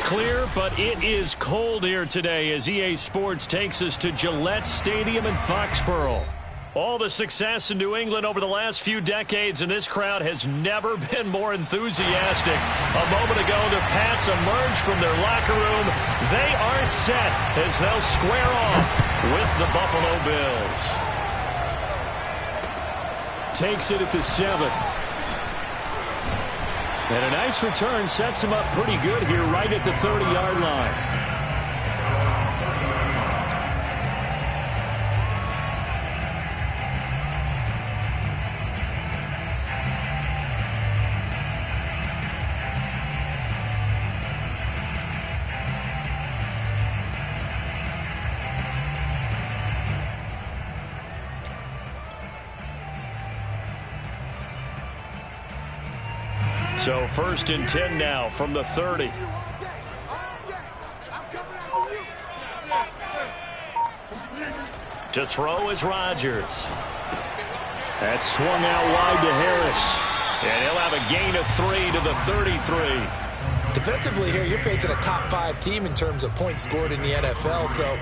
clear, but it is cold here today as EA Sports takes us to Gillette Stadium in Foxborough. All the success in New England over the last few decades, and this crowd has never been more enthusiastic. A moment ago, the Pats emerged from their locker room. They are set as they'll square off with the Buffalo Bills. Takes it at the 7. And a nice return sets him up pretty good here right at the 30-yard line. So 1st and 10 now from the 30. To throw is Rodgers. That's swung out wide to Harris. And he'll have a gain of 3 to the 33. Defensively here, you're facing a top 5 team in terms of points scored in the NFL. So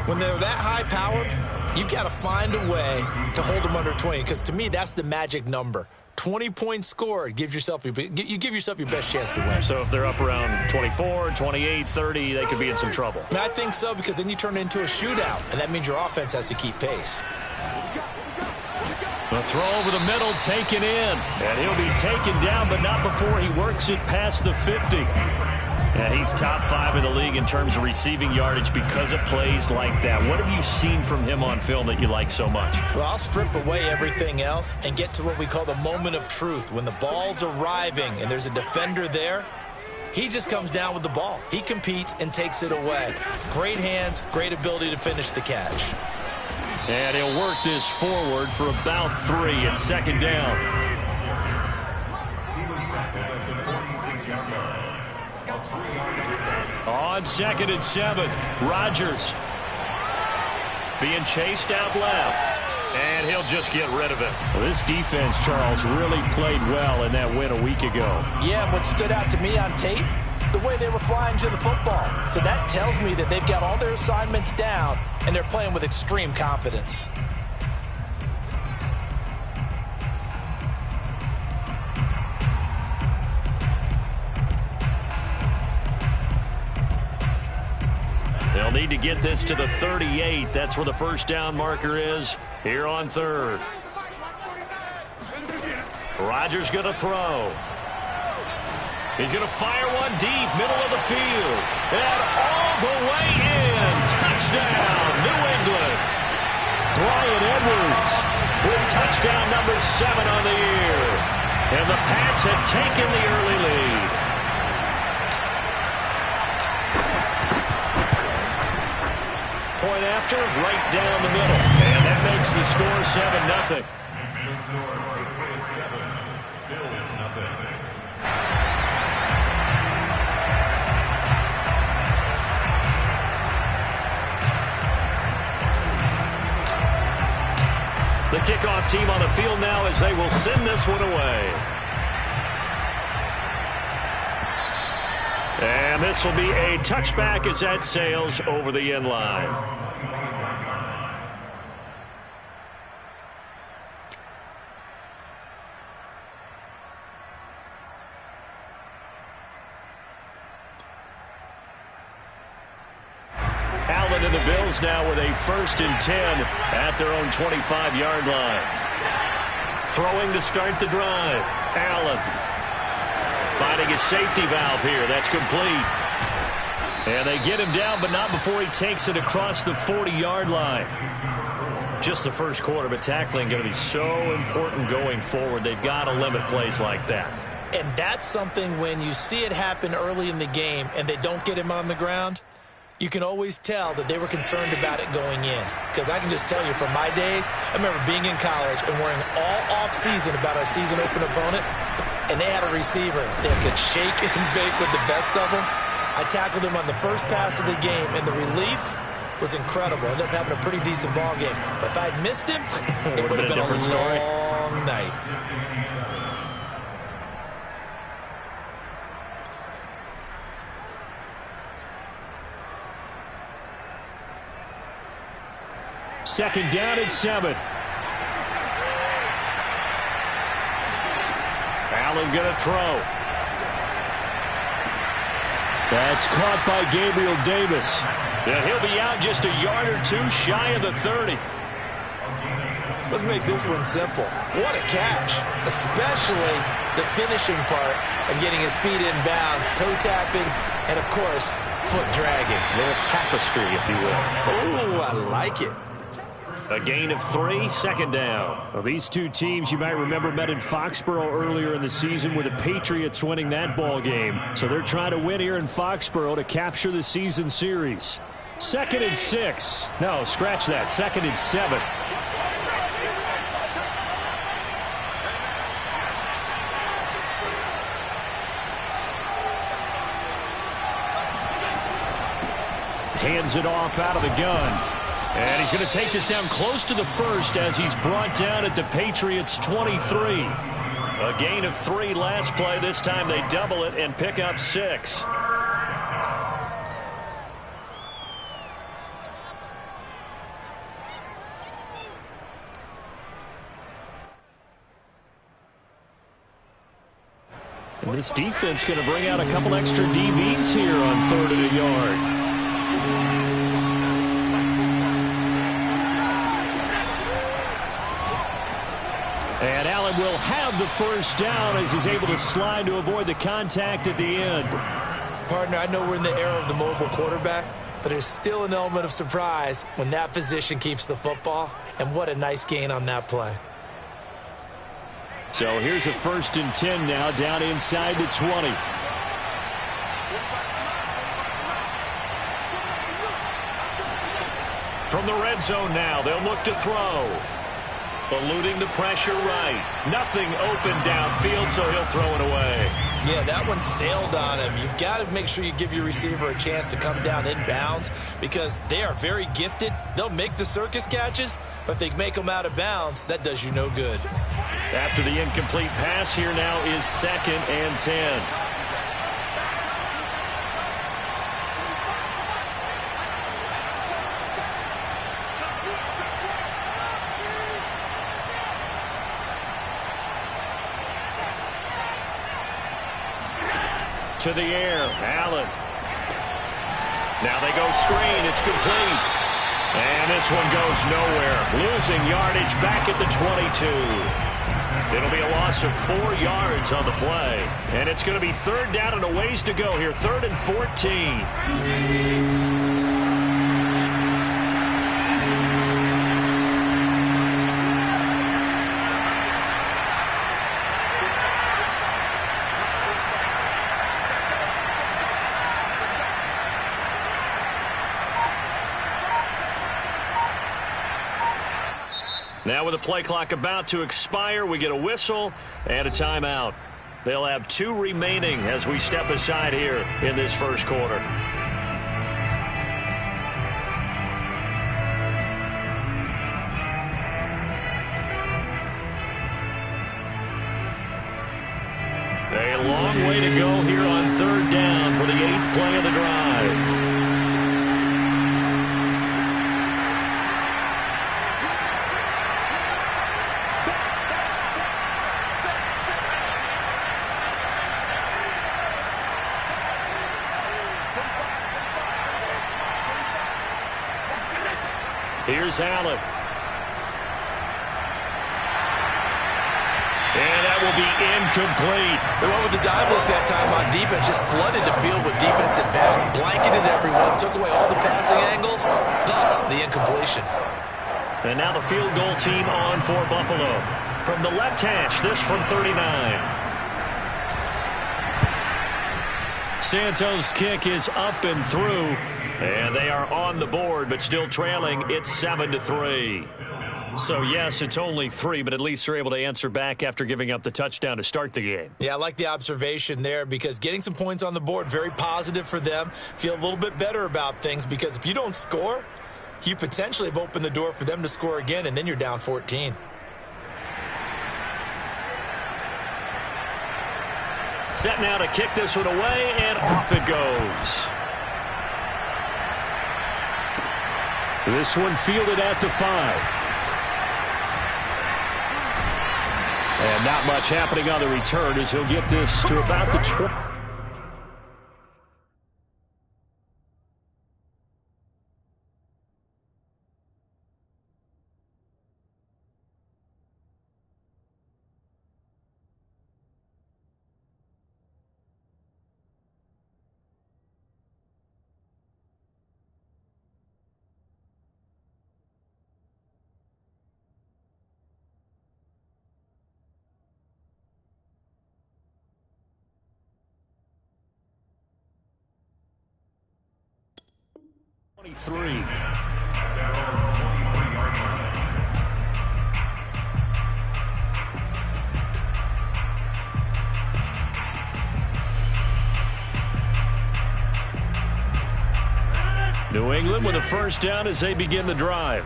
when they're that high-powered, you've got to find a way to hold them under 20. Because to me, that's the magic number. 20 points scored, you give yourself your best chance to win. So if they're up around 24, 28, 30, they could be in some trouble. And I think so, because then you turn it into a shootout, and that means your offense has to keep pace. The throw over the middle taken in, and he'll be taken down, but not before he works it past the 50. And he's top 5 in the league in terms of receiving yardage because of plays like that. What have you seen from him on film that you like so much? Well, I'll strip away everything else and get to what we call the moment of truth. When the ball's arriving and there's a defender there, he just comes down with the ball. He competes and takes it away. Great hands, great ability to finish the catch. And he'll work this forward for about 3 at 2nd down. On 2nd and 7, Rodgers being chased out left, and he'll just get rid of it. Well, this defense, Charles, really played well in that win a week ago. Yeah, what stood out to me on tape, the way they were flying to the football. So that tells me that they've got all their assignments down, and they're playing with extreme confidence. They'll need to get this to the 38. That's where the 1st down marker is here on 3rd. Rodgers going to throw. He's going to fire one deep, middle of the field. And all the way in. Touchdown, New England. Bryan Edwards with touchdown number 7 on the year. And the Pats have taken the early lead. Point after, right down the middle. And that makes the score 7-0. The kickoff team on the field now as they will send this one away. And this will be a touchback as that sails over the end line. Allen and the Bills now with a 1st and 10 at their own 25-yard line. Throwing to start the drive. Allen finding his safety valve here. That's complete. And they get him down, but not before he takes it across the 40-yard line. Just the first quarter, but tackling going to be so important going forward. They've got to limit plays like that. And that's something when you see it happen early in the game and they don't get him on the ground, you can always tell that they were concerned about it going in. Because I can just tell you from my days, I remember being in college and worrying all off-season about our season open opponent, and they had a receiver that could shake and bake with the best of them. I tackled him on the first pass of the game, and the relief was incredible. I ended up having a pretty decent ball game. But if I'd missed him, it would have been a different story. Long night. Second down and 7. Allen going to throw. That's caught by Gabriel Davis. And he'll be out just a yard or two shy of the 30. Let's make this one simple. What a catch, especially the finishing part of getting his feet in bounds, toe tapping, and, of course, foot dragging. A little tapestry, if you will. Oh, I like it. A gain of 3, second down. Well, these two teams, you might remember, met in Foxborough earlier in the season with the Patriots winning that ball game. So they're trying to win here in Foxborough to capture the season series. Second and 6. No, scratch that. Second and 7. Hands it off out of the gun. And he's going to take this down close to the first as he's brought down at the Patriots' 23. A gain of 3 last play. This time they double it and pick up 6. And this defense going to bring out a couple extra DBs here on 3rd and a yard. And Allen will have the first down as he's able to slide to avoid the contact at the end. Partner, I know we're in the era of the mobile quarterback, but there's still an element of surprise when that position keeps the football, and what a nice gain on that play. So here's a 1st and 10 now, down inside the 20. From the red zone now, they'll look to throw. Eluding the pressure right. Nothing open downfield, so he'll throw it away. Yeah, that one sailed on him. You've got to make sure you give your receiver a chance to come down inbounds because they are very gifted. They'll make the circus catches, but if they make them out of bounds, that does you no good. After the incomplete pass, here now is 2nd and 10. To the air, Allen. Now they go screen. It's complete. And this one goes nowhere. Losing yardage back at the 22. It'll be a loss of 4 yards on the play. And it's going to be 3rd down and a ways to go here. 3rd and 14. Now with the play clock about to expire, we get a whistle and a timeout. They'll have 2 remaining as we step aside here in this first quarter. A long way to go here on 3rd down for the 8th play of the drive. Here's Allen. And that will be incomplete. They went with the dive look that time on defense, just flooded the field with defensive backs, blanketed everyone, took away all the passing angles, thus the incompletion. And now the field goal team on for Buffalo. From the left hash, this from 39. Santos' kick is up and through. And they are on the board, but still trailing. It's 7-3. So, yes, it's only 3, but at least they're able to answer back after giving up the touchdown to start the game. Yeah, I like the observation there because getting some points on the board, very positive for them. Feel a little bit better about things because if you don't score, you potentially have opened the door for them to score again, and then you're down 14. Set now to kick this one away, and off it goes. This one fielded at the 5. And not much happening on the return as he'll get this to about the 20. New England with a first down as they begin the drive.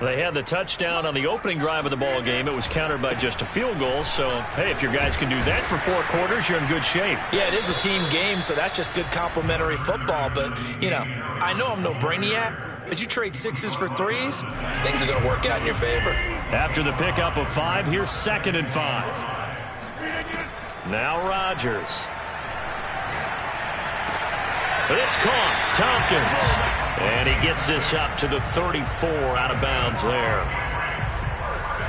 They had the touchdown on the opening drive of the ball game. It was countered by just a field goal. So, hey, if your guys can do that for 4 quarters, you're in good shape. Yeah, it is a team game, so that's just good complimentary football. But, you know, I know I'm no brainiac, but you trade 6s for 3s, things are going to work out in your favor. After the pickup of 5, here's 2nd and 5. Now Rodgers. It's caught. Tompkins. And he gets this up to the 34 out of bounds there.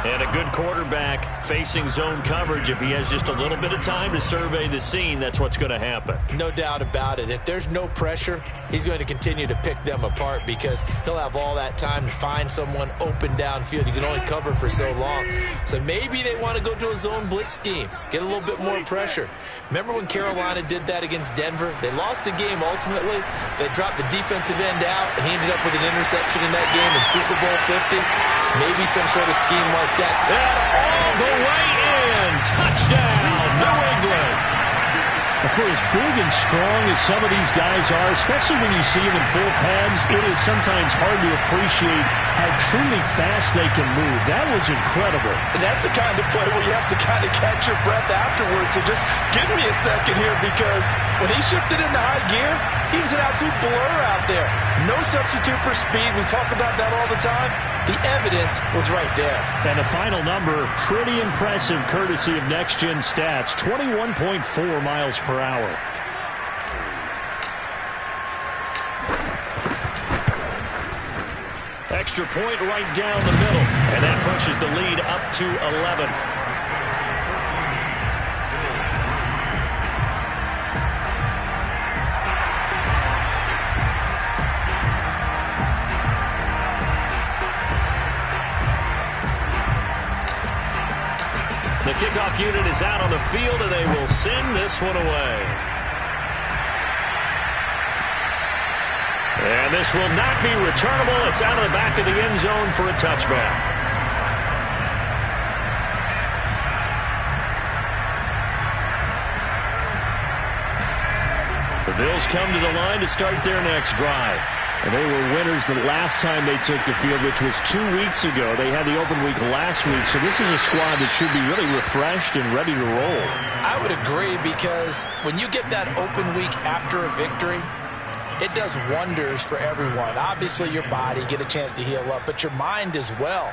And a good quarterback facing zone coverage. If he has just a little bit of time to survey the scene, that's what's going to happen. No doubt about it. If there's no pressure, he's going to continue to pick them apart because he'll have all that time to find someone open downfield. You can only cover for so long. So maybe they want to go to a zone blitz scheme, get a little bit more pressure. Remember when Carolina did that against Denver? They lost the game ultimately. They dropped the defensive end out, and he ended up with an interception in that game in Super Bowl 50. Maybe some sort of scheme like that. And all the way in. Touchdown, New England. For as big and strong as some of these guys are, especially when you see them in full pads, it is sometimes hard to appreciate how truly fast they can move. That was incredible. And that's the kind of play where you have to kind of catch your breath afterwards. So just give me a second here because when he shifted into high gear, he was an absolute blur out there. No substitute for speed. We talk about that all the time. The evidence was right there. And the final number, pretty impressive courtesy of Next Gen Stats, 21.4 miles per hour. Extra point right down the middle, and that pushes the lead up to 11. The kickoff unit is out on the field, and they will send this one away. And this will not be returnable. It's out of the back of the end zone for a touchback. The Bills come to the line to start their next drive. And they were winners the last time they took the field, which was 2 weeks ago. They had the open week last week, so this is a squad that should be really refreshed and ready to roll. I would agree because when you get that open week after a victory, it does wonders for everyone. Obviously, your body, get a chance to heal up, but your mind as well.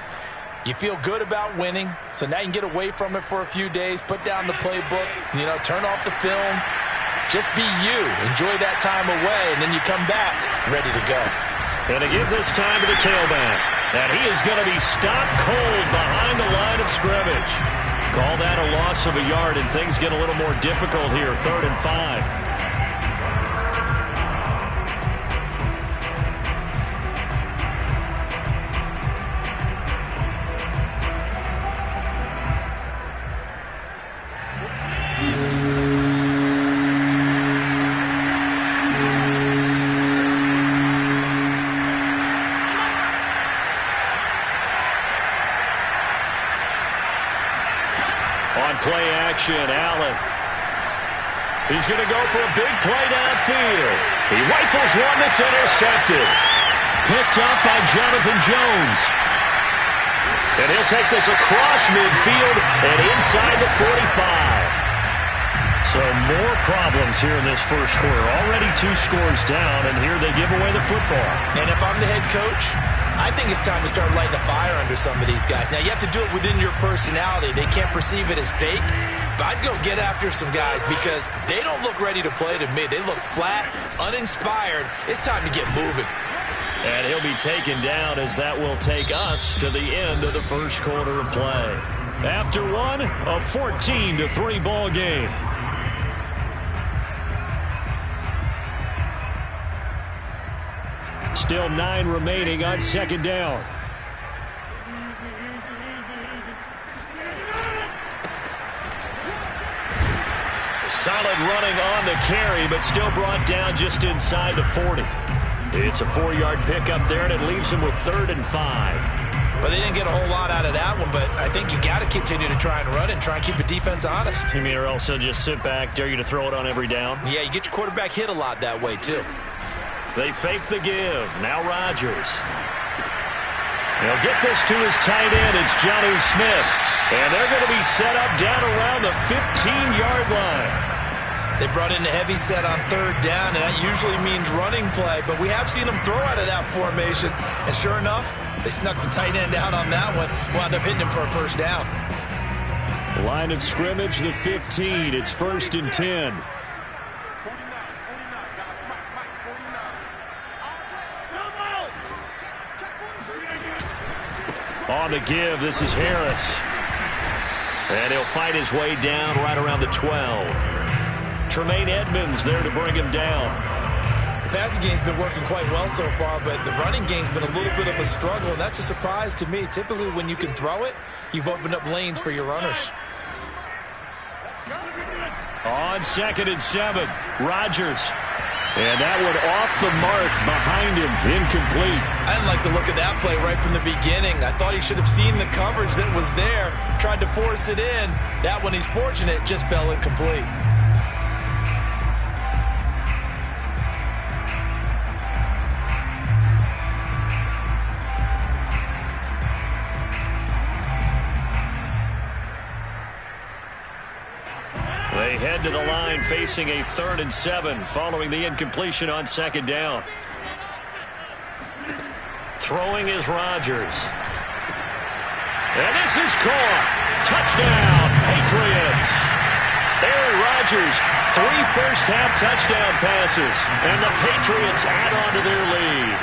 You feel good about winning, so now you can get away from it for a few days, put down the playbook, turn off the film. Just be you. Enjoy that time away, and then you come back ready to go. And to give this time to the tailback. And he is going to be stopped cold behind the line of scrimmage. Call that a loss of a yard, and things get a little more difficult here. 3rd and 5. Play action, Allen. He's going to go for a big play downfield. He rifles one that's intercepted. Picked up by Jonathan Jones. And he'll take this across midfield and inside the 45. So more problems here in this first quarter. Already 2 scores down, and here they give away the football. And if I'm the head coach, I think it's time to start lighting a fire under some of these guys. Now, you have to do it within your personality. They can't perceive it as fake. But I'd go get after some guys because they don't look ready to play to me. They look flat, uninspired. It's time to get moving. And he'll be taken down as that will take us to the end of the first quarter of play. After one, a 14-3 ball game. Still 9 remaining on second down. Solid running on the carry, but still brought down just inside the 40. It's a 4-yard pickup there, and it leaves him with 3rd and 5. Well, they didn't get a whole lot out of that one, but I think you got to continue to try and run it and try and keep the defense honest. You mean, or else they'll just sit back, dare you to throw it on every down? Yeah, you get your quarterback hit a lot that way, too. They fake the give. Now Rodgers. He'll get this to his tight end. It's Jonnu Smith. And they're going to be set up down around the 15-yard line. They brought in a heavy set on 3rd down, and that usually means running play. But we have seen them throw out of that formation. And sure enough, they snuck the tight end out on that one. Wound up hitting him for a 1st down. Line of scrimmage, the 15. It's 1st and 10. On the give, this is Harris. And he'll fight his way down right around the 12. Tremaine Edmonds there to bring him down. The passing game's been working quite well so far, but the running game's been a little bit of a struggle, and that's a surprise to me. Typically, when you can throw it, you've opened up lanes for your runners. On 2nd and 7, Rodgers. And that one off the mark behind him, incomplete. I didn't like the look of that play right from the beginning. I thought he should have seen the coverage that was there, tried to force it in. That one, he's fortunate, just fell incomplete. They head to the line facing a 3rd and 7 following the incompletion on 2nd down. Throwing is Rodgers. And this is caught. Touchdown, Patriots. Aaron Rodgers, 3 first-half touchdown passes, and the Patriots add on to their lead.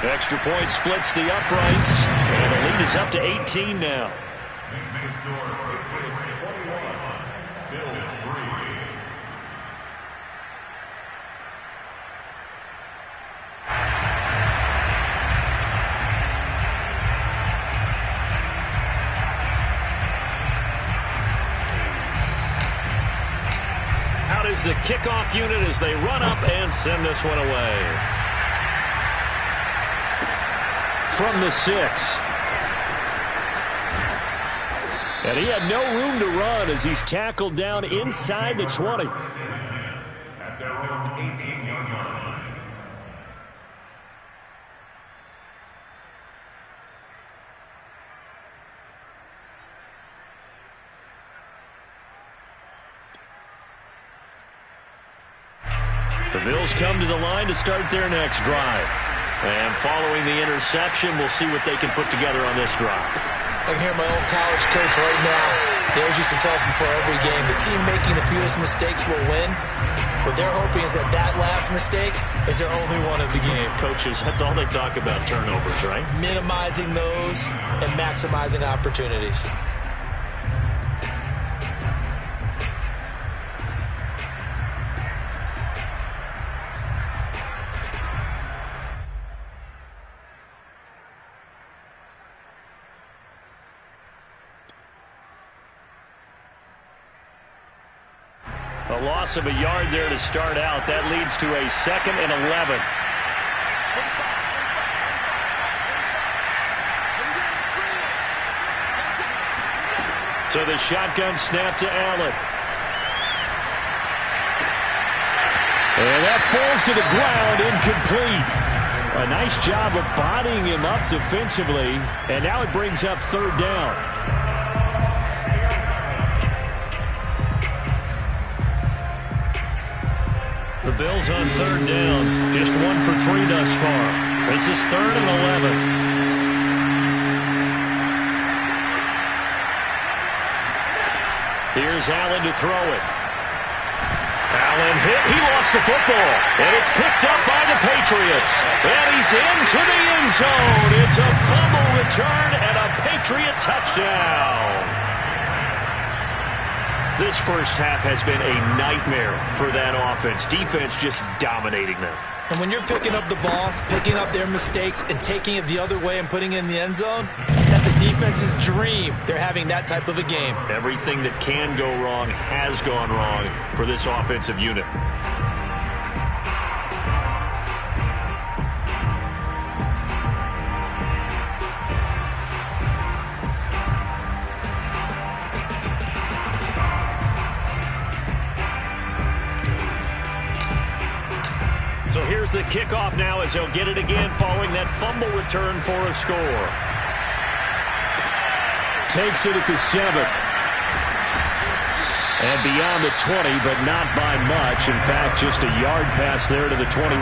Extra point splits the uprights, and the lead is up to 18 now. Out is the kickoff unit as they run up and send this one away. From the 6. And he had no room to run as he's tackled down inside the 20. At their own 18-yard line. The Bills come to the line to start their next drive. And following the interception, we'll see what they can put together on this drive. I can hear my old college coach right now. They always used to tell us before every game, the team making the fewest mistakes will win. What they're hoping is that that last mistake is their only one of the game. Coaches, that's all they talk about, turnovers, right? Minimizing those and maximizing opportunities. A loss of a yard there to start out. That leads to a 2nd and 11. So the shotgun snap to Allen. And that falls to the ground, incomplete. A nice job of bodying him up defensively. And now it brings up 3rd down. The Bills on third down. Just 1 for 3 thus far. This is 3rd and 11. Here's Allen to throw it. Allen hit. He lost the football. And it's picked up by the Patriots. And he's into the end zone. It's a fumble return and a Patriot touchdown. This first half has been a nightmare for that offense. Defense just dominating them. And when you're picking up the ball, picking up their mistakes, and taking it the other way and putting it in the end zone, that's a defense's dream. They're having that type of a game. Everything that can go wrong has gone wrong for this offensive unit. So here's the kickoff now as he'll get it again following that fumble return for a score. Takes it at the 7. And beyond the 20, but not by much. In fact, just a yard pass there to the 21.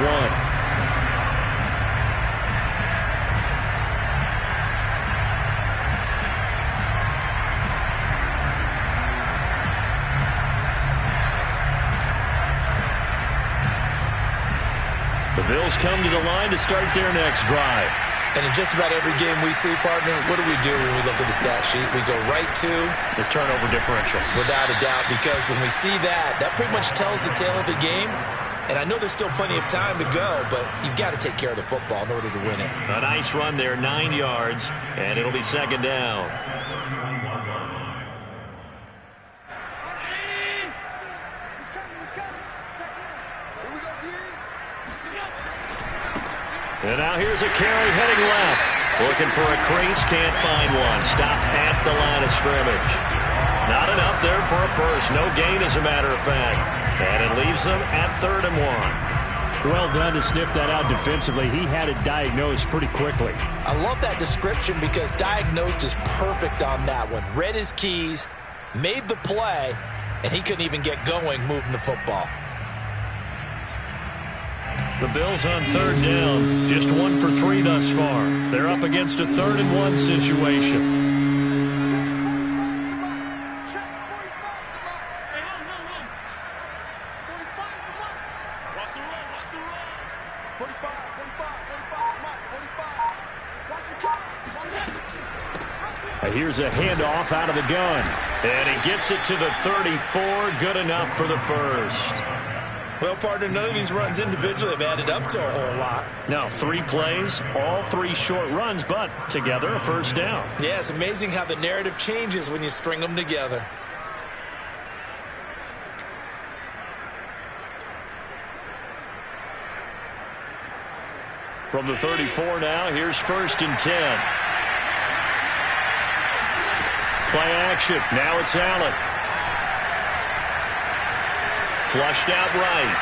The Bills come to the line to start their next drive. And in just about every game we see, partner, what do we do when we look at the stat sheet? We go right to the turnover differential. Without a doubt, because when we see that, that pretty much tells the tale of the game. And I know there's still plenty of time to go, but you've got to take care of the football in order to win it. A nice run there, 9 yards, and it'll be 2nd down. And now here's a carry heading left. Looking for a crease, can't find one. Stopped at the line of scrimmage. Not enough there for a first. No gain, as a matter of fact. And it leaves them at 3rd and 1. Well done to sniff that out defensively. He had it diagnosed pretty quickly. I love that description because diagnosed is perfect on that one. Read his keys, made the play, and he couldn't even get going moving the football. The Bills on 3rd down. Just 1 for 3 thus far. They're up against a 3rd and 1 situation. Here's a handoff out of the gun. And he gets it to the 34. Good enough for the first. Well, partner, none of these runs individually have added up to a whole lot. Now, 3 plays, all 3 short runs, but together a first down. Yeah, it's amazing how the narrative changes when you string them together. From the 34 now, here's 1st and 10. Play action. Now it's Allen. Flushed out right.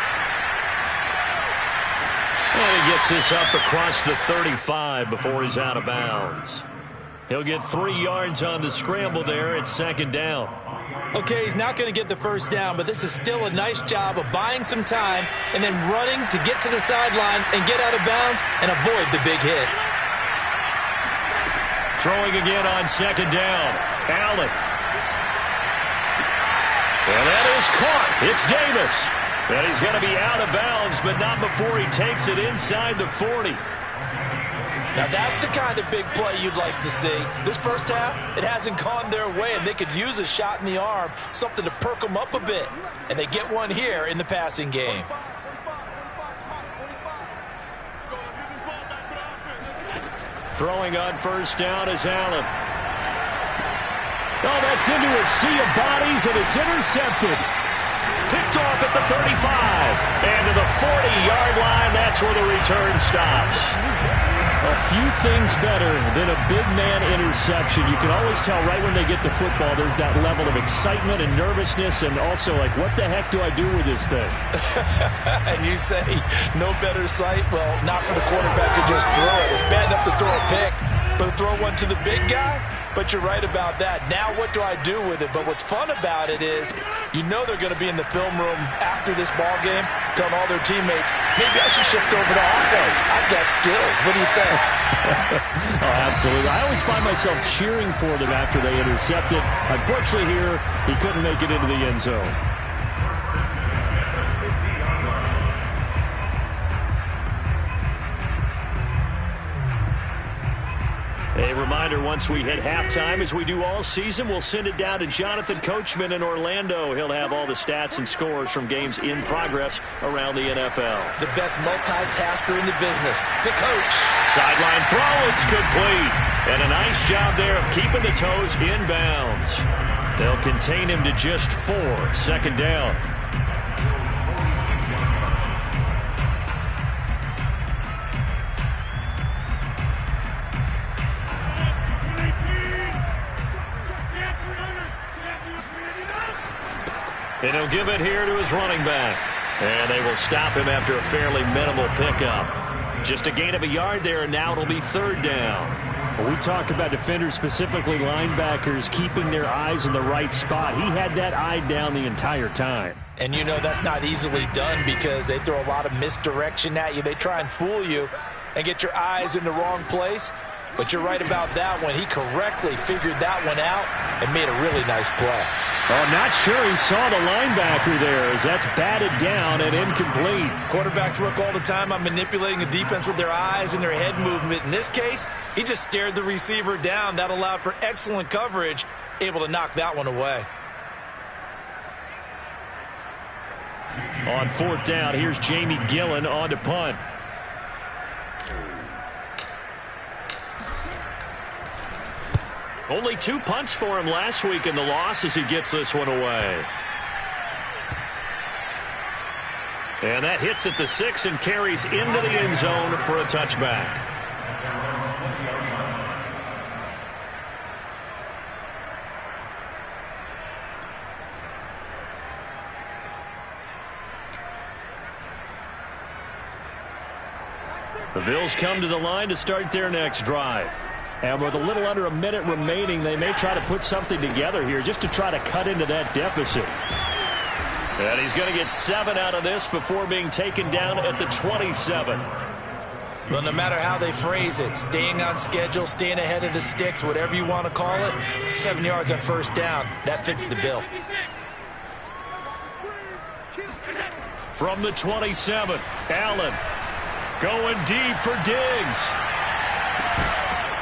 And he gets this up across the 35 before he's out of bounds. He'll get 3 yards on the scramble there at 2nd down. Okay, he's not going to get the first down, but this is still a nice job of buying some time and then running to get to the sideline and get out of bounds and avoid the big hit. Throwing again on 2nd down. Allen. And that is caught. It's Davis. And he's going to be out of bounds, but not before he takes it inside the 40. Now that's the kind of big play you'd like to see. This first half, it hasn't gone their way, and they could use a shot in the arm, something to perk them up a bit. And they get one here in the passing game. Throwing on 1st down is Allen. Oh, that's into a sea of bodies, and it's intercepted. Picked off at the 35. And to the 40-yard line, that's where the return stops. A few things better than a big man interception. You can always tell right when they get the football, there's that level of excitement and nervousness, and also like, what the heck do I do with this thing? And you say, no better sight? Well, not for the quarterback to just throw it. It's bad enough to throw a pick. but throw one to the big guy. But you're right about that. Now what do I do with it? But what's fun about it is you know they're going to be in the film room after this ball game telling all their teammates, maybe I should shift over to offense. I've got skills. What do you think? Oh, absolutely. I always find myself cheering for them after they intercept it. Unfortunately here, he couldn't make it into the end zone. A reminder, once we hit halftime, as we do all season, we'll send it down to Jonathan Coachman in Orlando. He'll have all the stats and scores from games in progress around the NFL. The best multitasker in the business, the coach. Sideline throw, it's complete. And a nice job there of keeping the toes in bounds. They'll contain him to just 4, 2nd down. And he'll give it here to his running back. And they will stop him after a fairly minimal pickup. Just a gain of a yard there, and now it'll be 3rd down. Well, we talk about defenders, specifically linebackers, keeping their eyes in the right spot. He had that eye down the entire time. And you know that's not easily done because they throw a lot of misdirection at you. They try and fool you and get your eyes in the wrong place. But you're right about that one. He correctly figured that one out and made a really nice play. Oh, not sure he saw the linebacker there as that's batted down and incomplete. Quarterbacks work all the time on manipulating the defense with their eyes and their head movement. In this case, he just stared the receiver down. That allowed for excellent coverage, able to knock that one away. On 4th down, here's Jamie Gillen on to punt. Only 2 punts for him last week in the loss as he gets this one away. And that hits at the 6 and carries into the end zone for a touchback. The Bills come to the line to start their next drive. And with a little under a minute remaining, they may try to put something together here just to try to cut into that deficit. And he's going to get 7 out of this before being taken down at the 27. Well, no matter how they phrase it, staying on schedule, staying ahead of the sticks, whatever you want to call it, 7 yards on 1st down, that fits the bill. From the 27, Allen going deep for Diggs.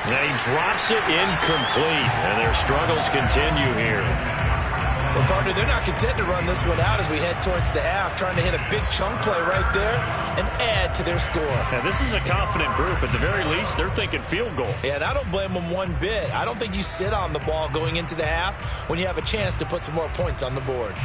And he drops it incomplete, and their struggles continue here. Well, partner, they're not content to run this one out as we head towards the half, trying to hit a big chunk play right there and add to their score. Now, this is a confident group. At the very least, they're thinking field goal. Yeah, and I don't blame them one bit. I don't think you sit on the ball going into the half when you have a chance to put some more points on the board.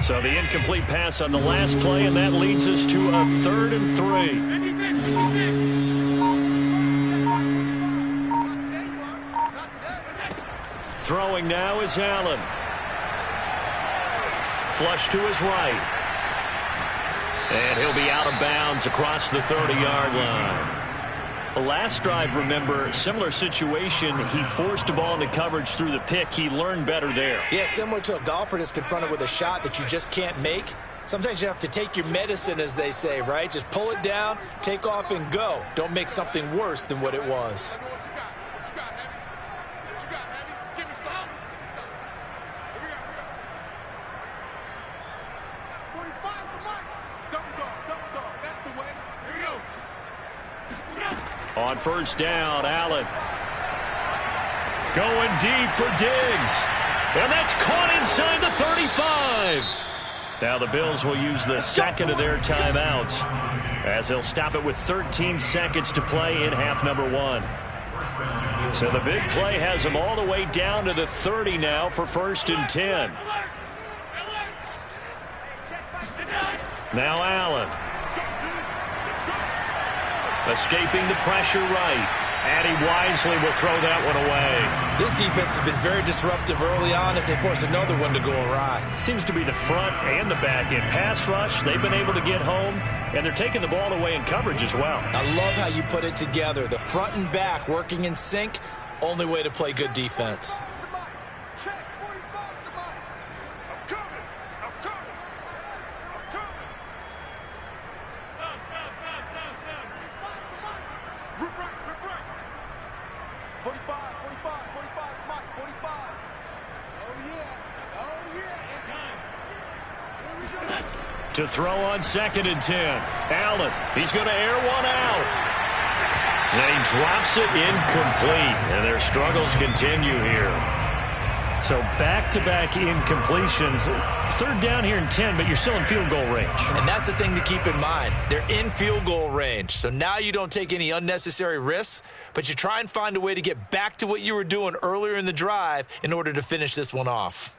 So the incomplete pass on the last play, and that leads us to a 3rd and 3. Throwing now is Allen. Flush to his right. And he'll be out of bounds across the 30-yard line. The last drive, remember, similar situation. He forced the ball into coverage through the pick. He learned better there. Yeah, similar to a golfer that's confronted with a shot that you just can't make. Sometimes you have to take your medicine, as they say, right? Just pull it down, take off, and go. Don't make something worse than what it was. On 1st down, Allen going deep for Diggs. And that's caught inside the 35. Now the Bills will use the 2nd of their timeouts as they'll stop it with 13 seconds to play in half number 1. So the big play has them all the way down to the 30 now for 1st and 10. Now Allen. Escaping the pressure right. And he wisely will throw that one away. This defense has been very disruptive early on as they force another one to go awry. Seems to be the front and the back end. Pass rush, they've been able to get home, and they're taking the ball away in coverage as well. I love how you put it together. The front and back working in sync, only way to play good defense. To throw on 2nd and 10. Allen, he's going to air one out. And he drops it incomplete. And their struggles continue here. So back-to-back incompletions. 3rd down here and 10, but you're still in field goal range. And that's the thing to keep in mind. They're in field goal range. So now you don't take any unnecessary risks, but you try and find a way to get back to what you were doing earlier in the drive in order to finish this one off.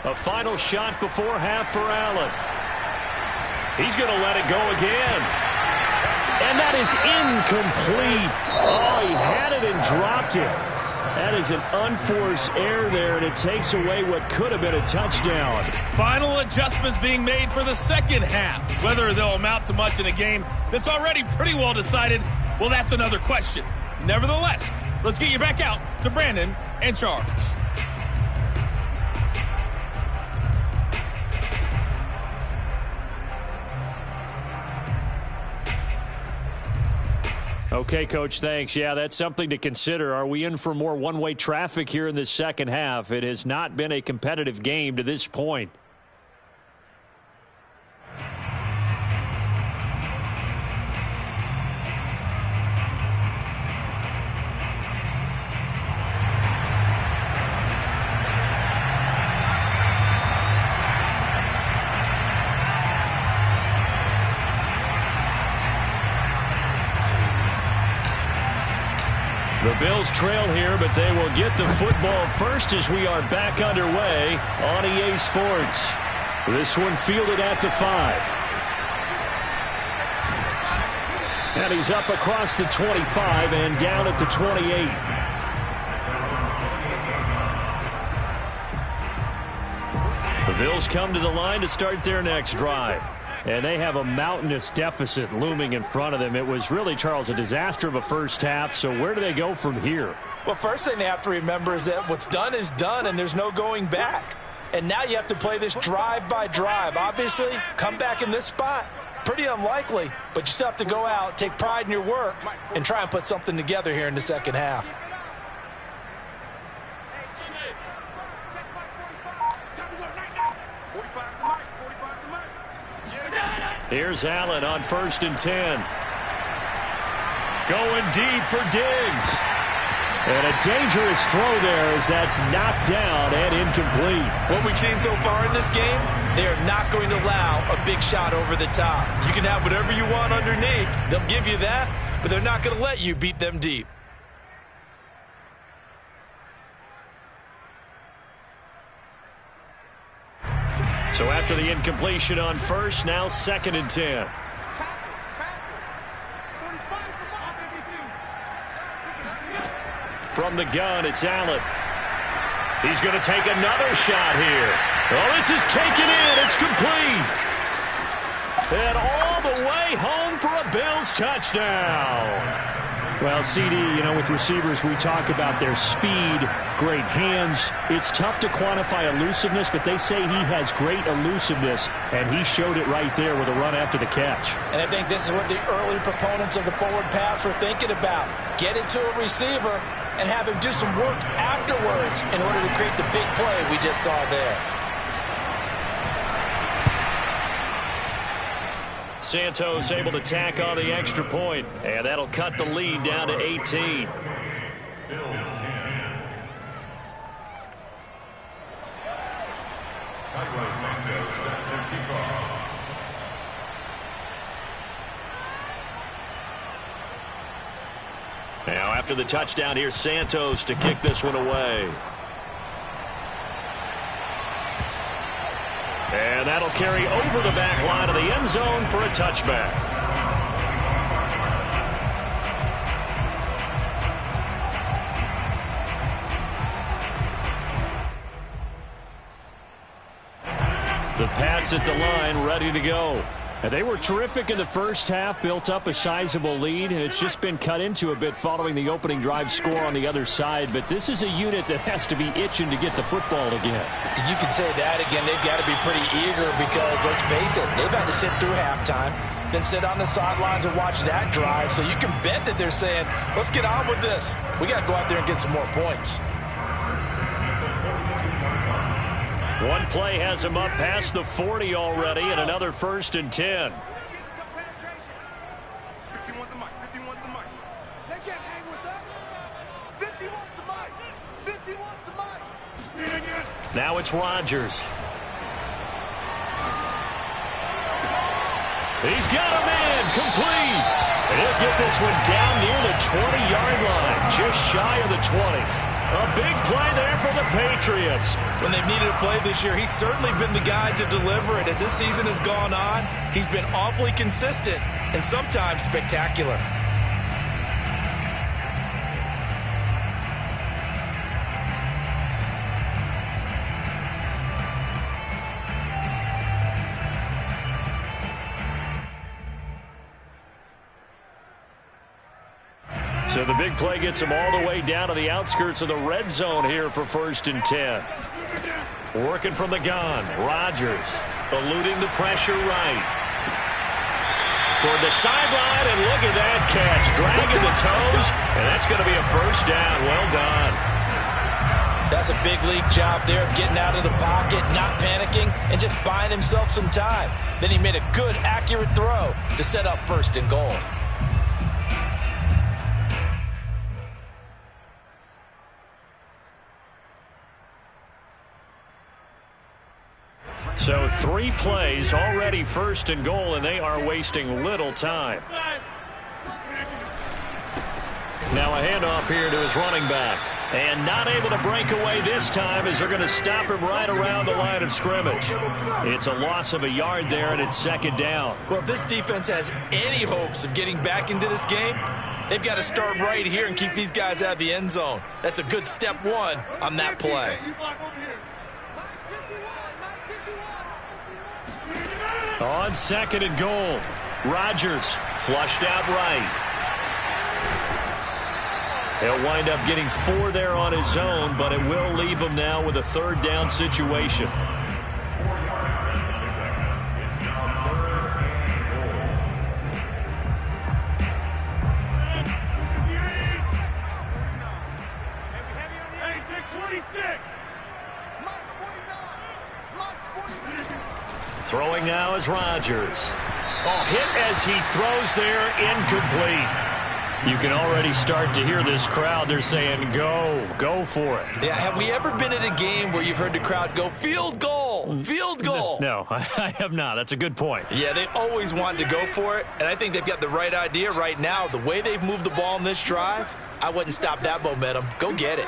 A final shot before half for Allen. He's going to let it go again. And that is incomplete. Oh, he had it and dropped it. That is an unforced error there, and it takes away what could have been a touchdown. Final adjustments being made for the second half. Whether they'll amount to much in a game that's already pretty well decided, well, that's another question. Nevertheless, let's get you back out to Brandon and Charles. Okay, Coach, thanks. Yeah, that's something to consider. Are we in for more one-way traffic here in this second half? It has not been a competitive game to this point. The Bills trail here, but they will get the football first as we are back underway on EA Sports. This one fielded at the 5. And he's up across the 25 and down at the 28. The Bills come to the line to start their next drive. And they have a mountainous deficit looming in front of them. It was really, Charles, a disaster of a first half. So where do they go from here? Well, first thing they have to remember is that what's done is done, and there's no going back. And now you have to play this drive by drive. Obviously, come back in this spot, pretty unlikely. But you still have to go out, take pride in your work, and try and put something together here in the second half. Here's Allen on 1st and 10. Going deep for Diggs. And a dangerous throw there as that's knocked down and incomplete. What we've seen so far in this game, they are not going to allow a big shot over the top. You can have whatever you want underneath. They'll give you that, but they're not going to let you beat them deep. So after the incompletion on 1st, now 2nd and 10. From the gun, it's Allen. He's going to take another shot here. Oh, this is taken in. It's complete. And all the way home for a Bills touchdown. Well, CD, you know, with receivers, we talk about their speed, great hands. It's tough to quantify elusiveness, but they say he has great elusiveness, and he showed it right there with a run after the catch. And I think this is what the early proponents of the forward pass were thinking about. Get it to a receiver and have him do some work afterwards in order to create the big play we just saw there. Santos able to tack on the extra point, and that'll cut the lead down to 18. Now after the touchdown, here's Santos to kick this one away. And that'll carry over the back line of the end zone for a touchback. The Pats at the line, ready to go. And they were terrific in the first half, built up a sizable lead, and it's just been cut into a bit following the opening drive score on the other side. But this is a unit that has to be itching to get the football again. You can say that again. They've got to be pretty eager because, let's face it, they've had to sit through halftime, then sit on the sidelines and watch that drive. So you can bet that they're saying, let's get on with this. We got to go out there and get some more points. One play has him up past the 40 already, and another 1st and 10. Now it's Rodgers. He's got a man complete. And he'll get this one down near the 20-yard line, just shy of the 20. A big play there for the Patriots. When they've needed a play this year, he's certainly been the guy to deliver it. As this season has gone on, he's been awfully consistent and sometimes spectacular. So the big play gets him all the way down to the outskirts of the red zone here for 1st and 10. Working from the gun, Rodgers eluding the pressure right. Toward the sideline, and look at that catch. Dragging the toes, and that's going to be a 1st down. Well done. That's a big league job there of getting out of the pocket, not panicking, and just buying himself some time. Then he made a good, accurate throw to set up 1st and goal. So 3 plays already 1st and goal, and they are wasting little time. Now a handoff here to his running back. And not able to break away this time as they're going to stop him right around the line of scrimmage. It's a loss of a yard there, and it's 2nd down. Well, if this defense has any hopes of getting back into this game, they've got to start right here and keep these guys out of the end zone. That's a good step 1 on that play. On 2nd and goal, Rodgers flushed out right. He'll wind up getting 4 there on his own, but it will leave him now with a 3rd down situation. Throwing now is Rodgers. Oh, hit as he throws there, incomplete. You can already start to hear this crowd. They're saying, go for it. Yeah, have we ever been at a game where you've heard the crowd go, field goal, field goal? No, I have not. That's a good point. Yeah, they always want to go for it, and I think they've got the right idea right now. The way they've moved the ball in this drive, I wouldn't stop that momentum. Go get it.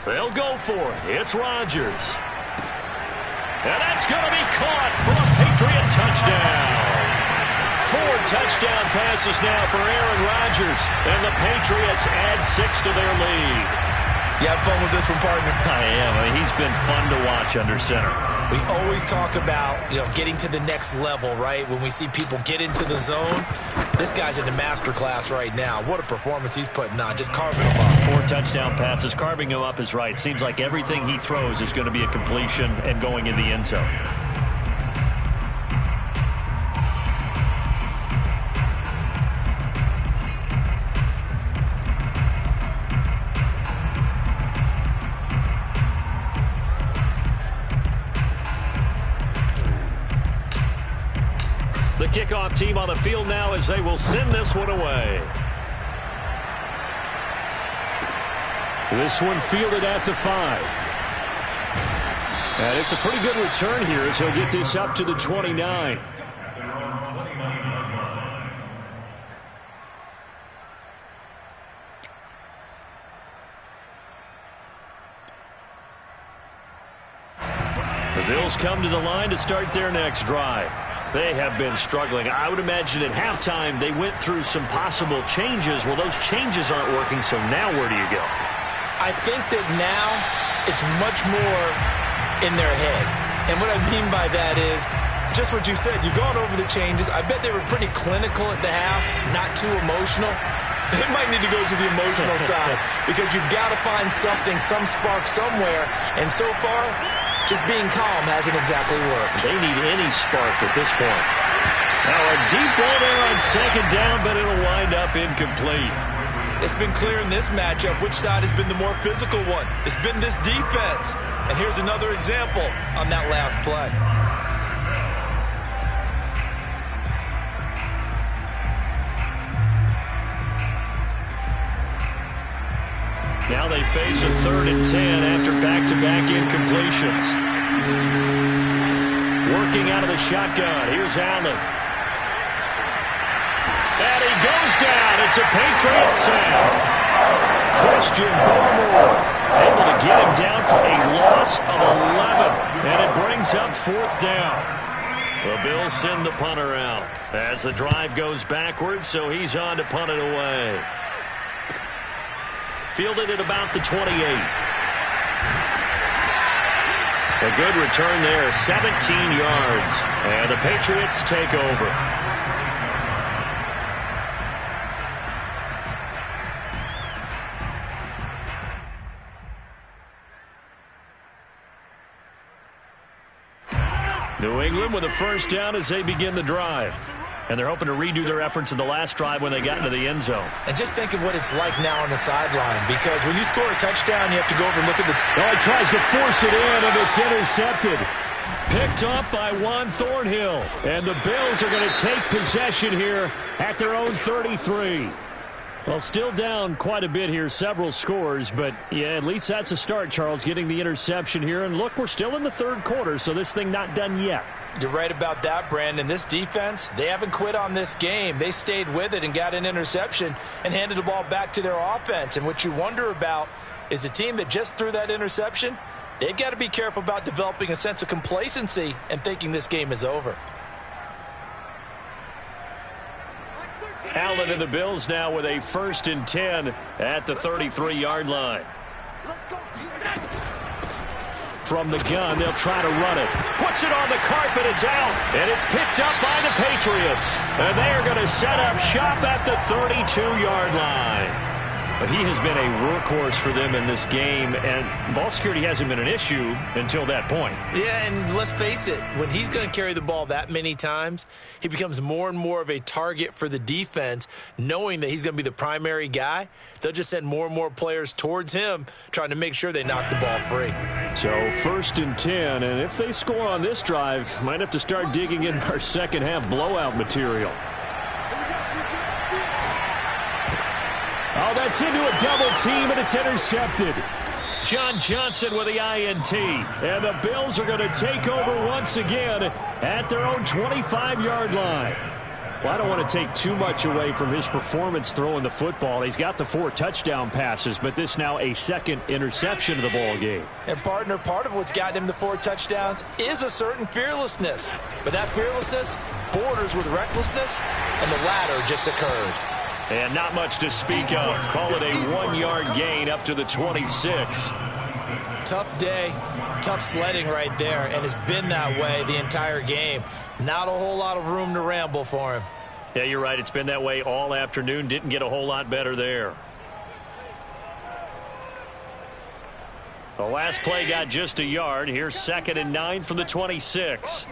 They'll go for it. It's Rodgers. And that's going to be caught for a Patriot touchdown. 4 touchdown passes now for Aaron Rodgers. And the Patriots add 6 to their lead. You have fun with this one, partner? I am. I mean, he's been fun to watch under center. We always talk about, getting to the next level, right? When we see people get into the zone, this guy's in the master class right now. What a performance he's putting on, just carving him up. 4 touchdown passes, carving him up is right. Seems like everything he throws is going to be a completion and going in the end zone. kickoff team on the field now as they will send this one away. This one fielded at the 5. And it's a pretty good return here as he'll get this up to the 29. The Bills come to the line to start their next drive. They have been struggling. I would imagine at halftime they went through some possible changes. Well, those changes aren't working, so now where do you go? I think that now it's much more in their head. And what I mean by that is just what you said. You've gone over the changes. I bet they were pretty clinical at the half, not too emotional. They might need to go to the emotional side because you've got to find something, some spark somewhere. And so far, just being calm hasn't exactly worked. They need any spark at this point. Now a deep ball there on second down, but it'll wind up incomplete. It's been clear in this matchup which side has been the more physical one. It's been this defense. And here's another example on that last play. Now they face a 3rd and 10 after back-to-back incompletions. Working out of the shotgun. Here's Allen. And he goes down. It's a Patriot sack. Christian Barmore able to get him down for a loss of 11. And it brings up 4th down. The Bills send the punter out as the drive goes backwards, so he's on to punt it away. Fielded at about the 28. A good return there, 17 yards. And the Patriots take over. New England with a first down as they begin the drive. And they're hoping to redo their efforts in the last drive when they got into the end zone. And just think of what it's like now on the sideline, because when you score a touchdown, you have to go over and look at the... He tries to force it in, and it's intercepted. Picked up by Juan Thornhill. And the Bills are going to take possession here at their own 33. Well, still down quite a bit here, several scores, but yeah, at least that's a start, Charles, getting the interception here. And look, we're still in the 3rd quarter, so this thing not done yet. You're right about that, Brandon. This defense, they haven't quit on this game. They stayed with it and got an interception and handed the ball back to their offense. And what you wonder about is the team that just threw that interception, they've got to be careful about developing a sense of complacency and thinking this game is over. Allen and the Bills now with a 1st and 10 at the 33-yard line. From the gun, they'll try to run it. Puts it on the carpet, it's out. And it's picked up by the Patriots. And they are going to set up shop at the 32-yard line. But he has been a workhorse for them in this game, and ball security hasn't been an issue until that point. Yeah, and let's face it, when he's going to carry the ball that many times, he becomes more and more of a target for the defense, knowing that he's going to be the primary guy. They'll just send more and more players towards him, trying to make sure they knock the ball free. So 1st and 10, and if they score on this drive, might have to start digging in our second half blowout material. Oh, that's into a double team, and it's intercepted. John Johnson with the INT. And the Bills are going to take over once again at their own 25-yard line. Well, I don't want to take too much away from his performance throwing the football. He's got the 4 touchdown passes, but this now a 2nd interception of the ball game. And, partner, part of what's gotten him the 4 touchdowns is a certain fearlessness. But that fearlessness borders with recklessness, and the latter just occurred. And not much to speak of. Call it a 1-yard gain up to the 26. Tough day, tough sledding right there, and it's been that way the entire game. Not a whole lot of room to ramble for him. Yeah, you're right. It's been that way all afternoon. Didn't get a whole lot better there. The last play got just a yard. Here's 2nd and 9 from the 26.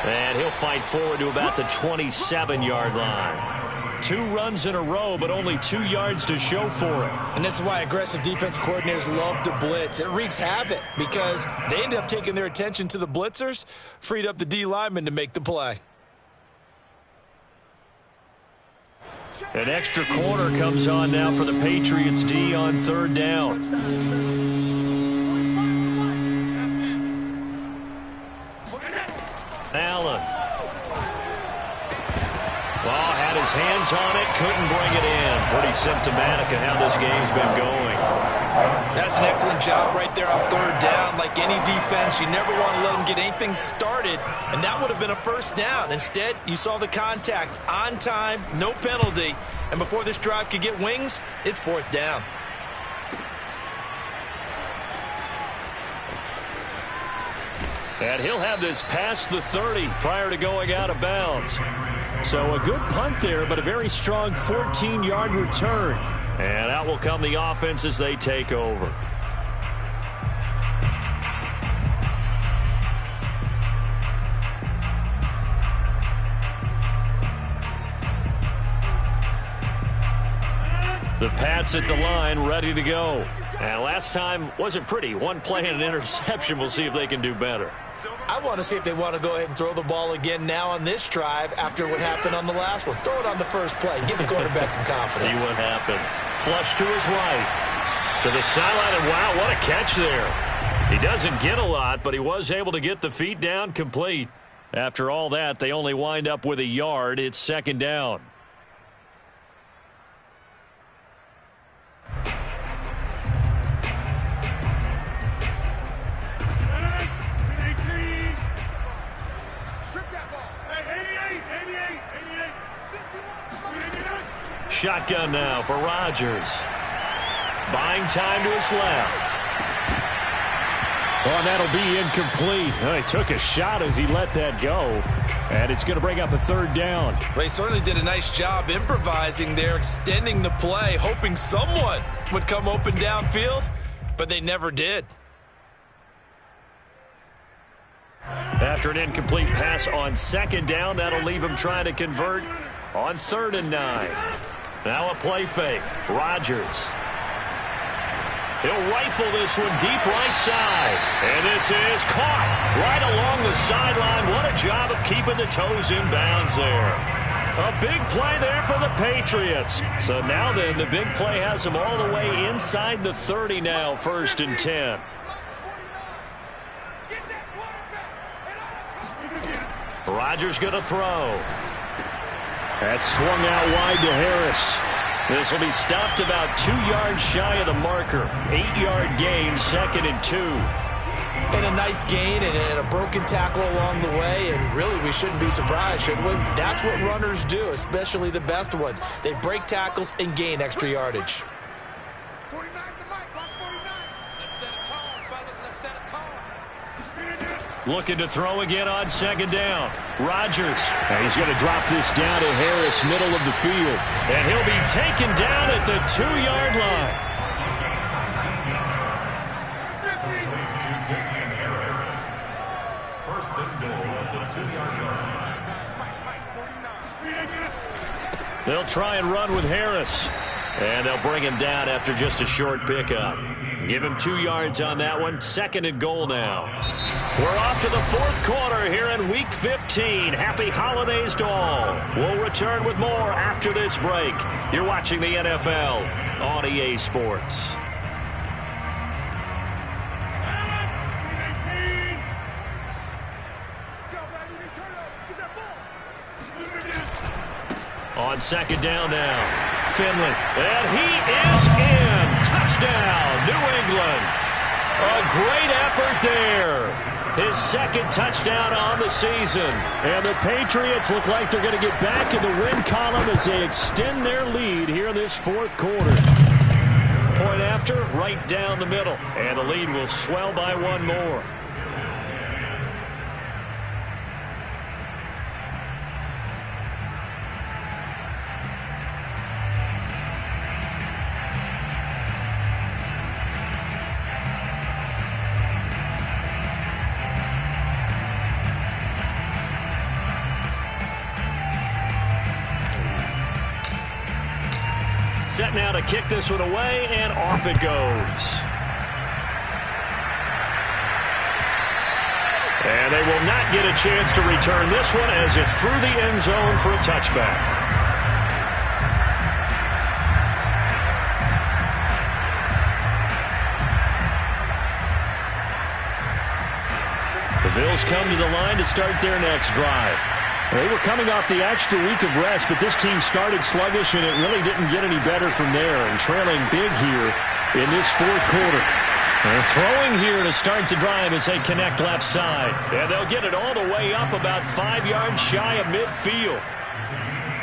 And he'll fight forward to about the 27-yard line. 2 runs in a row, but only 2 yards to show for it. And this is why aggressive defense coordinators love to blitz. It wreaks havoc because they end up taking their attention to the blitzers, freed up the D lineman to make the play. An extra corner comes on now for the Patriots D on 3rd down. Allen. Well, had his hands on it, couldn't bring it in. Pretty symptomatic of how this game's been going. That's an excellent job right there on 3rd down. Like any defense, you never want to let them get anything started, and that would have been a 1st down. Instead, you saw the contact on time, no penalty, and before this drive could get wings, it's 4th down. And he'll have this past the 30 prior to going out of bounds. So a good punt there, but a very strong 14-yard return. And out will come the offense as they take over. The Pats at the line, ready to go. And last time wasn't pretty. 1 play and an interception. We'll see if they can do better. I want to see if they want to go ahead and throw the ball again now on this drive after what happened on the last one. Throw it on the first play. Give the quarterback some confidence. See what happens. Flush to his right. To the sideline, and wow, what a catch there. He doesn't get a lot, but he was able to get the feet down complete. After all that, they only wind up with a yard. It's 2nd down. Shotgun now for Rodgers. Buying time to his left. Well, and that'll be incomplete. Well, he took a shot as he let that go. And it's going to bring up a 3rd down. They certainly did a nice job improvising there, extending the play, hoping someone would come open downfield, but they never did. After an incomplete pass on 2nd down, that'll leave him trying to convert on 3rd and 9. Now a play fake. Rodgers. He'll rifle this one deep right side. And this is caught right along the sideline. What a job of keeping the toes in bounds there. A big play there for the Patriots. So now then, the big play has them all the way inside the 30 now, 1st and 10. Rodgers going to throw. That's swung out wide to Harris. This will be stopped about 2 yards shy of the marker. 8-yard gain, 2nd and 2. And a nice gain and a broken tackle along the way, and really we shouldn't be surprised, should we? That's what runners do, especially the best ones. They break tackles and gain extra yardage. Looking to throw again on 2nd down. Rodgers. And he's going to drop this down to Harris, middle of the field. And he'll be taken down at the 2-yard line. First and goal at the 2-yard line. They'll try and run with Harris. And they'll bring him down after just a short pickup. Give him 2 yards on that one. 2nd and goal now. We're off to the 4th quarter here in Week 15. Happy holidays to all. We'll return with more after this break. You're watching the NFL on EA Sports. On 2nd down now. Finley. And he is in. Touchdown, New England. A great effort there. His 2nd touchdown on the season. And the Patriots look like they're going to get back in the win column as they extend their lead here in this 4th quarter. Point after, right down the middle. And the lead will swell by 1 more. set now to kick this one away, and off it goes. And they will not get a chance to return this one as it's through the end zone for a touchback. The Bills come to the line to start their next drive. They were coming off the extra week of rest, but this team started sluggish, and it really didn't get any better from there, and trailing big here in this fourth quarter. They're throwing here to start the drive as they connect left side. And they'll get it all the way up about 5 yards shy of midfield.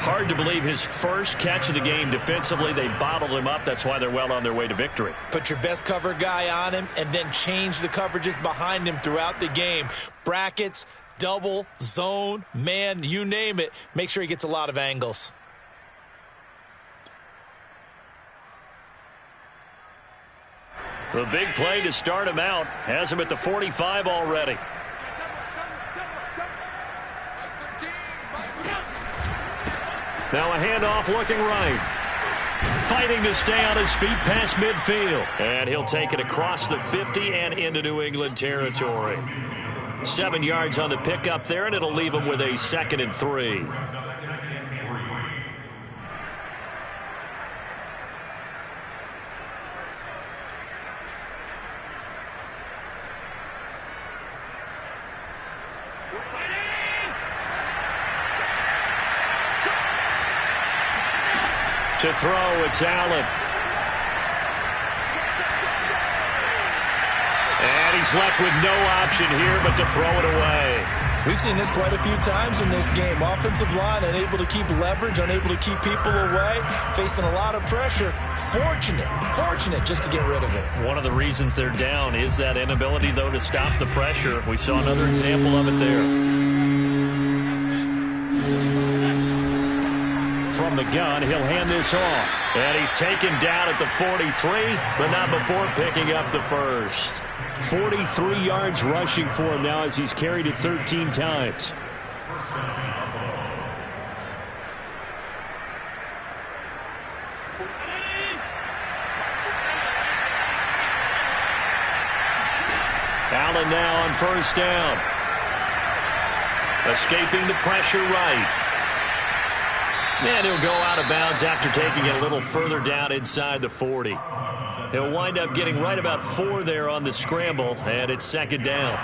Hard to believe his first catch of the game defensively. They bottled him up. That's why they're well on their way to victory. Put your best cover guy on him and then change the coverages behind him throughout the game. Brackets, double, zone, man, you name it. Make sure he gets a lot of angles. The big play to start him out has him at the 45 already. Now a handoff looking right. Fighting to stay on his feet past midfield. And he'll take it across the 50 and into New England territory. 7 yards on the pickup there, and it'll leave him with a 2nd and 3. To throw, it's Allen. And he's left with no option here but to throw it away. We've seen this quite a few times in this game. Offensive line unable to keep leverage, unable to keep people away, facing a lot of pressure. Fortunate just to get rid of it. One of the reasons they're down is that inability, though, to stop the pressure. We saw another example of it there. From the gun, he'll hand this off. And he's taken down at the 43, but not before picking up the first. 43 yards rushing for him now as he's carried it 13 times. Allen now on first down. Escaping the pressure right. And he'll go out of bounds after taking it a little further down inside the 40. He'll wind up getting right about 4 there on the scramble, and it's 2nd down.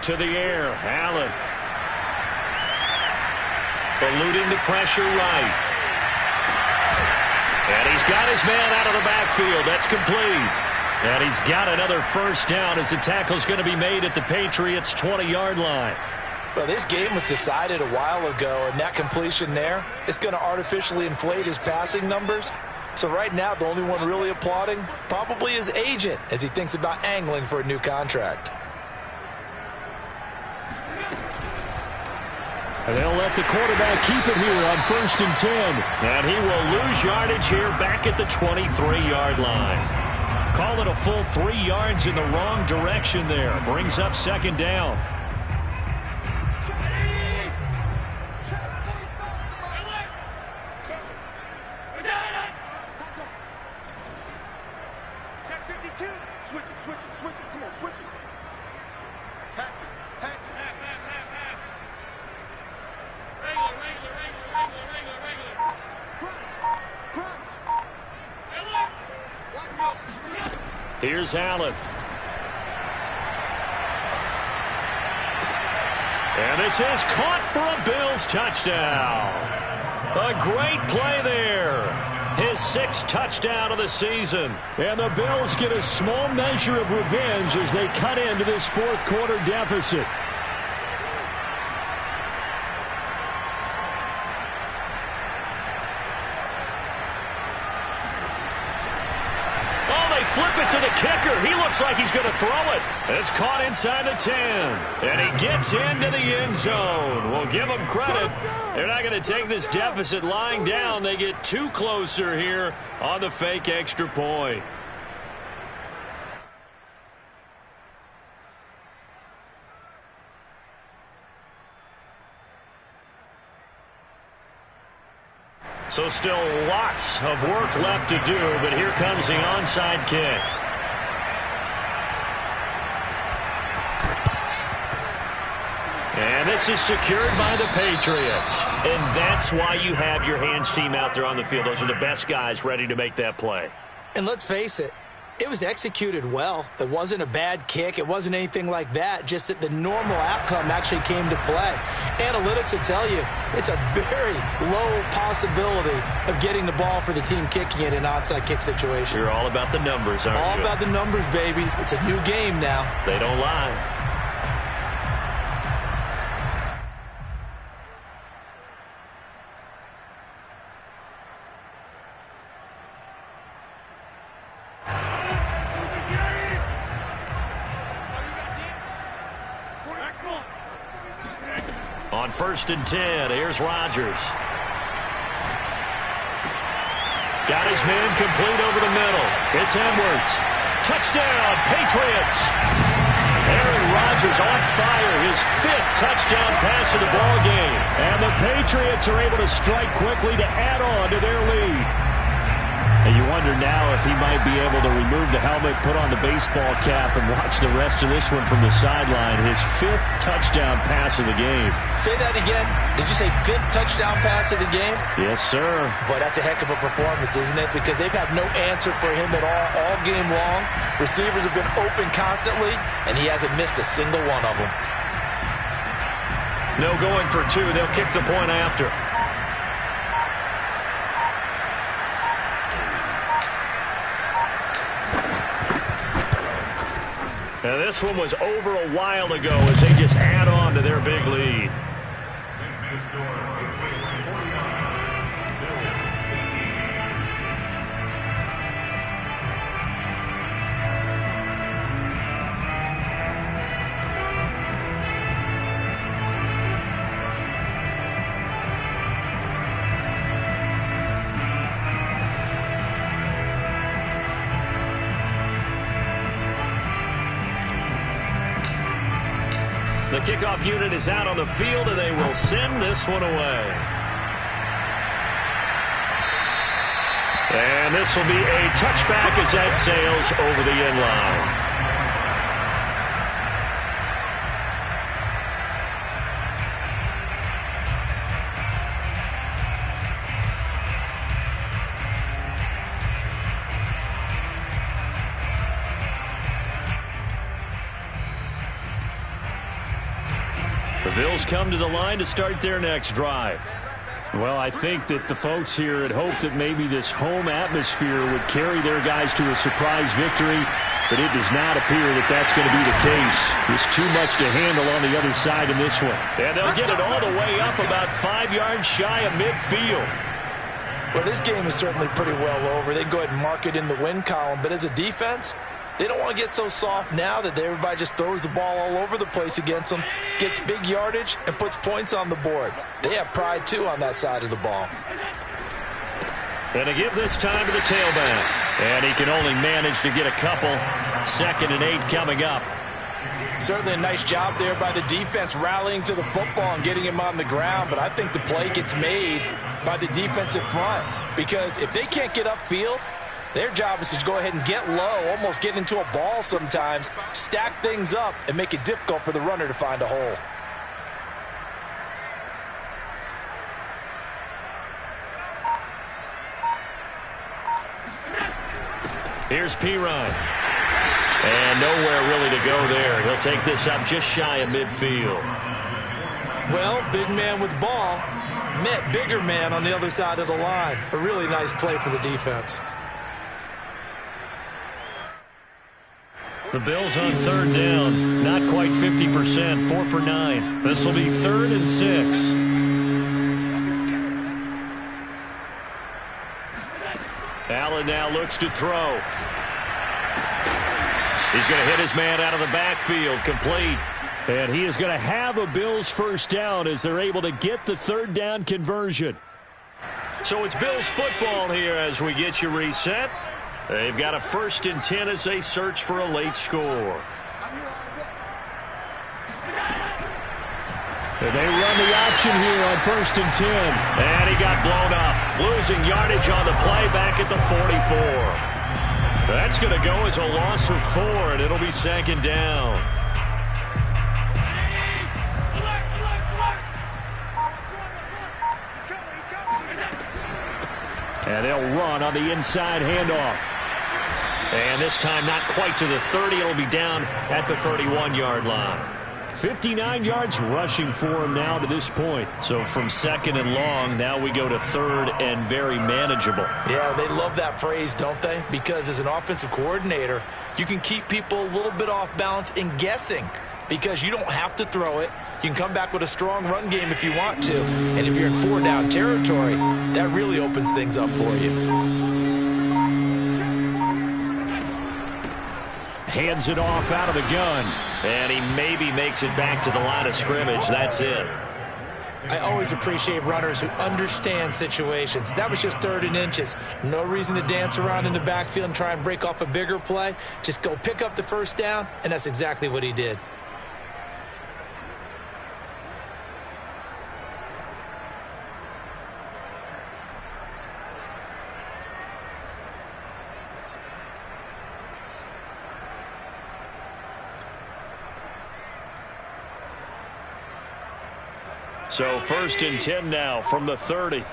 To the air, Allen. Eluding the pressure right. And he's got his man out of the backfield. That's complete. And he's got another first down as the tackle's going to be made at the Patriots' 20-yard line. Well, this game was decided a while ago, and that completion there is going to artificially inflate his passing numbers. So right now, the only one really applauding probably his agent as he thinks about angling for a new contract. And they'll let the quarterback keep it here on 1st and 10. And he will lose yardage here back at the 23-yard line. Call it a full 3 yards in the wrong direction there. Brings up 2nd down. Check 52. Switch it. Come on, switch it. Patch it. Here's Allen. And this is caught for a Bills touchdown. A great play there. His 6th touchdown of the season. And the Bills get a small measure of revenge as they cut into this fourth quarter deficit. Flip it to the kicker. He looks like he's going to throw it. It's caught inside the 10. And he gets into the end zone. We'll give him credit. They're not going to take this deficit lying down. They get 2 closer here on the fake extra point. So still lots of work left to do, but here comes the onside kick. And this is secured by the Patriots. And that's why you have your hands team out there on the field. Those are the best guys ready to make that play. And let's face it, it was executed well. It wasn't a bad kick. It wasn't anything like that. Just that the normal outcome actually came to play. Analytics will tell you it's a very low possibility of getting the ball for the team kicking it in an onside kick situation. You're all about the numbers, aren't you? All about the numbers, baby. It's a new game now. They don't lie. On 1st and 10, here's Rodgers. Got his man complete over the middle. It's Edwards. Touchdown, Patriots. Aaron Rodgers on fire, his 5th touchdown pass of the ball game. And the Patriots are able to strike quickly to add on to their lead. And you wonder now if he might be able to remove the helmet, put on the baseball cap, and watch the rest of this one from the sideline. His 5th touchdown pass of the game. Say that again. Did you say 5th touchdown pass of the game? Yes, sir. Boy, that's a heck of a performance, isn't it? Because they've had no answer for him at all game long. Receivers have been open constantly, and he hasn't missed a single one of them. No going for 2. They'll kick the point after. Now this one was over a while ago as they just add on to their big lead. The kickoff unit is out on the field, and they will send this one away. And this will be a touchback as that sails over the end line. The Bills come to the line to start their next drive. Well, I think that the folks here had hoped that maybe this home atmosphere would carry their guys to a surprise victory, but it does not appear that that's going to be the case. There's too much to handle on the other side in this one. And they'll get it all the way up about 5 yards shy of midfield. Well, this game is certainly pretty well over. They can go ahead and mark it in the win column, but as a defense, they don't want to get so soft now that everybody just throws the ball all over the place against them, gets big yardage, and puts points on the board. They have pride, too, on that side of the ball. And to give this time to the tailback. And he can only manage to get a couple. 2nd and 8 coming up. Certainly a nice job there by the defense rallying to the football and getting him on the ground, but I think the play gets made by the defensive front because if they can't get upfield, their job is to go ahead and get low, almost get into a ball sometimes, stack things up, and make it difficult for the runner to find a hole. Here's Pirine. And nowhere really to go there. He'll take this up just shy of midfield. Well, big man with ball met bigger man on the other side of the line. A really nice play for the defense. The Bills on 3rd down, not quite 50%, 4 for 9. This will be 3rd and 6. Allen now looks to throw. He's going to hit his man out of the backfield, complete. And he is going to have a Bills first down as they're able to get the 3rd down conversion. So it's Bills football here as we get you reset. They've got a 1st and 10 as they search for a late score. They run the option here on 1st and 10. And he got blown up. Losing yardage on the play back at the 44. That's going to go as a loss of 4, and it'll be 2nd down. And they'll run on the inside handoff. And this time not quite to the 30. It'll be down at the 31-yard line. 59 yards rushing for him now to this point. So from 2nd and long, now we go to 3rd and very manageable. Yeah, they love that phrase, don't they? Because as an offensive coordinator, you can keep people a little bit off balance and guessing because you don't have to throw it. You can come back with a strong run game if you want to. And if you're in 4-down territory, that really opens things up for you. Hands it off out of the gun. And he maybe makes it back to the line of scrimmage. That's it. I always appreciate runners who understand situations. That was just 3rd and inches. No reason to dance around in the backfield and try and break off a bigger play. Just go pick up the 1st down, and that's exactly what he did. So 1st and 10 now from the 30.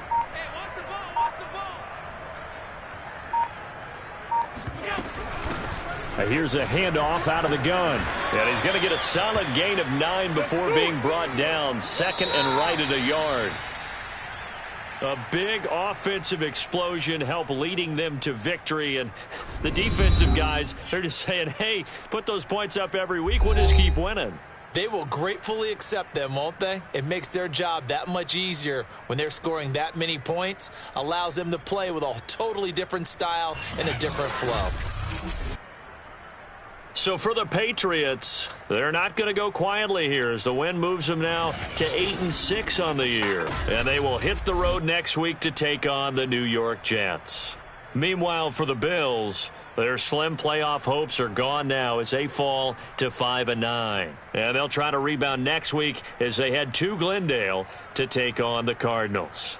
Here's a handoff out of the gun. And he's going to get a solid gain of 9 before being brought down. 2nd and right at a yard. A big offensive explosion helped leading them to victory. And the defensive guys, they're just saying, hey, put those points up every week. We'll just keep winning. They will gratefully accept them, won't they? It makes their job that much easier when they're scoring that many points. Allows them to play with a totally different style and a different flow. So for the Patriots, they're not going to go quietly here as the win moves them now to 8-6 on the year. And they will hit the road next week to take on the New York Jets. Meanwhile, for the Bills, their slim playoff hopes are gone now as they fall to 5-9. And they'll try to rebound next week as they head to Glendale to take on the Cardinals.